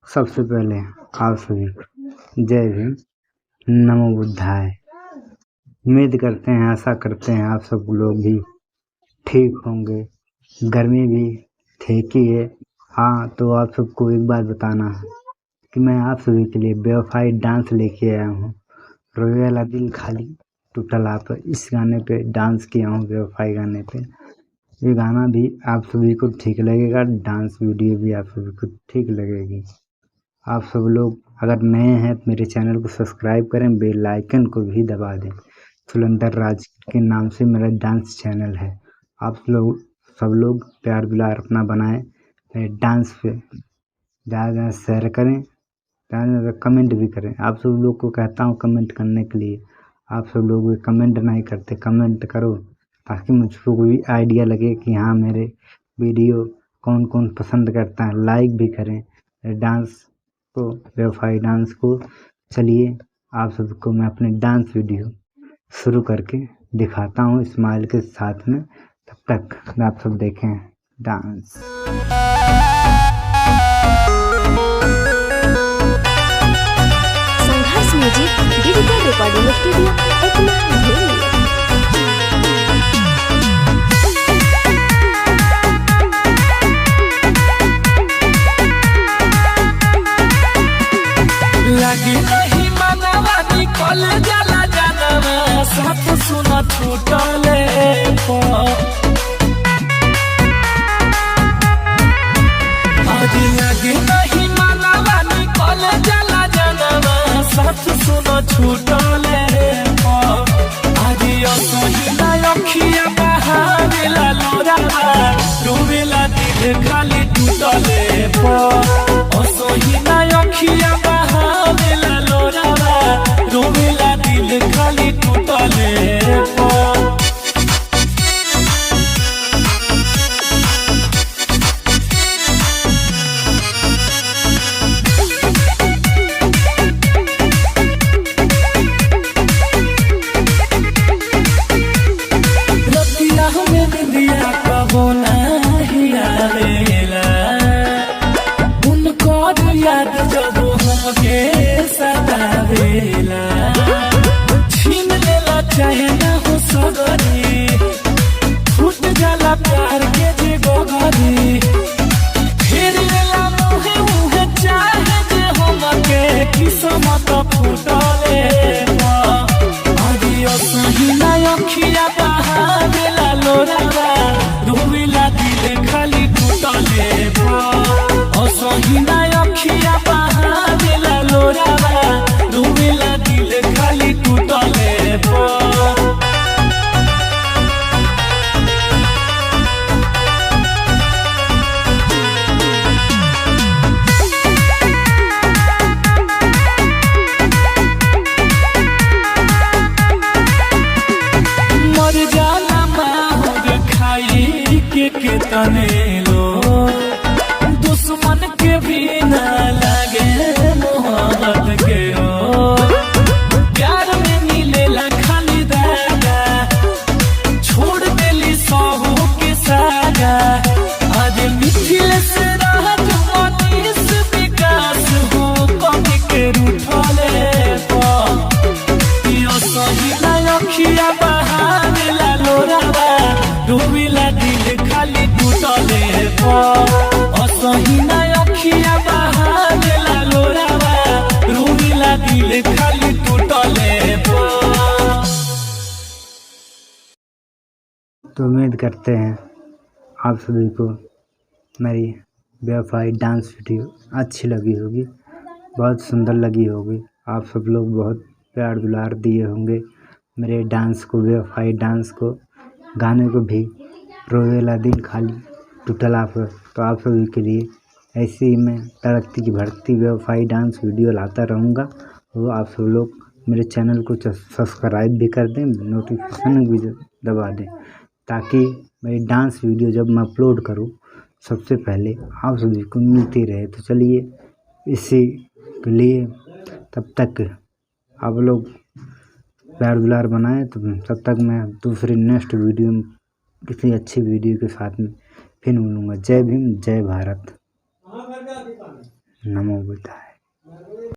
सबसे पहले आप सभी को जय भीम, नमो बुद्धाय। उम्मीद करते हैं, आशा करते हैं आप सब लोग भी ठीक होंगे। गर्मी भी ठीक ही है। हाँ, तो आप सबको एक बात बताना है कि मैं आप सभी के लिए बेवफाई डांस लेके आया हूँ। रोए वाला दिल खाली टूटल आप, इस गाने पे डांस किया हूँ, बेवफाई गाने पे। ये गाना भी आप सभी को ठीक लगेगा, डांस वीडियो भी आप सभी को ठीक लगेगी। आप सब लोग अगर नए हैं तो मेरे चैनल को सब्सक्राइब करें, बेल आइकन को भी दबा दें। सुलंदर राज के नाम से मेरा डांस चैनल है। आप लोग सब लोग प्यार दुलार अपना बनाएं। मेरे डांस पे ज़्यादा ज़्यादा शेयर करें, ज़्यादा ज़्यादा कमेंट भी करें। आप सब लोग को कहता हूँ कमेंट करने के लिए, आप सब लोग भी कमेंट नहीं करते। कमेंट करो ताकि मुझको भी आइडिया लगे कि हाँ, मेरे वीडियो कौन कौन पसंद करता है। लाइक भी करें डांस को, बेवफाई डांस को। चलिए आप सबको मैं अपने डांस वीडियो शुरू करके दिखाता हूँ स्माइल के साथ में। तब तक आप सब देखें dance. Sangharsh music digital recording studio Ekma Delhi. लगी नहीं मनवा निकल जाला जानवा, साथ सुना छूटले आदि। लगी नहीं मनवा निकल जाला जानवा, साथ सुना छूटले आदि। असही ना अखिया बहावेला लोरावा, डूबेला दिल खाली टूटले असही ना अखिया बहावेला लोरावा, डूबेला दिल खाली टूटले याद जब होके सतावेला, छीन लेला चाहे ना हो सगरी, फूट जाला प्यार के जे गोगरी। फिर लेला मुहे मुहे चाहे जे हमके, किस्मत फूटले आदियो सही ना अखिया बहावेला लोरावा, डूबेला दिल खाली टूटले असही ना अखिया बहावेला लोरावा, डूबेला दिल खाली टूटले मर जाला माहुर खाई के तने लो, दुश्मन के भी ना लागे मोहब्बत के हो। प्यार में मिलेला खाली दागा, छोड़ देली सहू के सागा। आज मिथिल से राहत मनीष विकास हो, कभी के रूठले सही ना अखिया बहावेला लोरावा, डूबेला दिल खाली टूटले असही ना अखिया बहावेला लोरावा, डूबेला दिल खाली टूटले। तो उम्मीद करते हैं आप सभी को मेरी बेवफाई डांस वीडियो अच्छी लगी होगी, बहुत सुंदर लगी होगी। आप सब लोग बहुत प्यार दुलार दिए होंगे मेरे डांस को, बेवफाई डांस को, गाने को भी, रोवेला दिल खाली टूटल आप। तो आप सभी के लिए ऐसे ही मैं तड़कती की भड़कती बेवफाई डांस वीडियो लाता रहूँगा। तो आप सब लोग मेरे चैनल को सब्सक्राइब भी कर दें, नोटिफिकेशन भी दबा दें, ताकि मेरी डांस वीडियो जब मैं अपलोड करूँ सबसे पहले आप सभी को मिलती रहे। तो चलिए इसी के लिए तब तक आप लोग प्यार दुलार बनाएं। तो तब तक मैं दूसरी नेक्स्ट वीडियो में किसी अच्छी वीडियो के साथ में फिर मिलूँगा। जय भीम, जय भारत। नमो बुद्धाय।